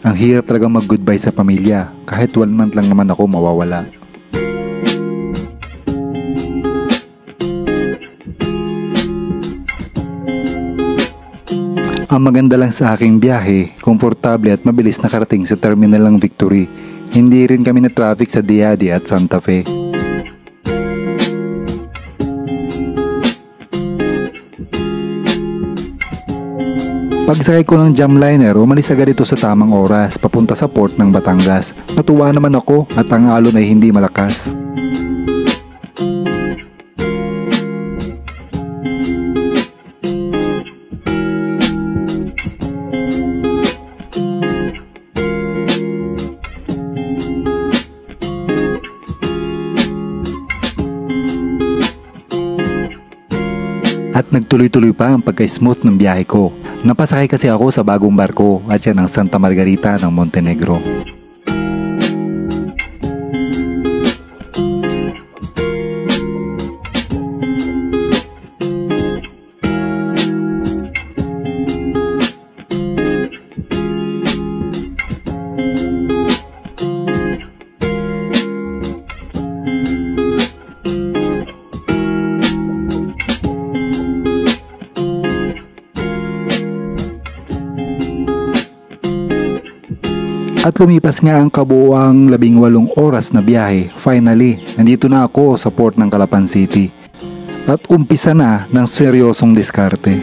Ang hirap talaga mag-goodbye sa pamilya, kahit 1 month lang naman ako mawawala. Ang maganda lang sa aking biyahe, komportable at mabilis nakarating sa terminal ng Victory. Hindi rin kami na traffic sa Diadi at Santa Fe. Pagsakay ko ng Jamliner, umalis agad ito sa tamang oras, papunta sa port ng Batangas. Natuwa naman ako at ang alon ay hindi malakas. At nagtuloy-tuloy pa ang pagka-smooth ng biyahe ko. Napasakay kasi ako sa bagong barko at yan ang Santa Margarita ng Montenegro. At lumipas nga ang kabuuang 18 oras na biyahe. Finally, nandito na ako sa port ng Calapan City. At umpisa na ng seryosong diskarte.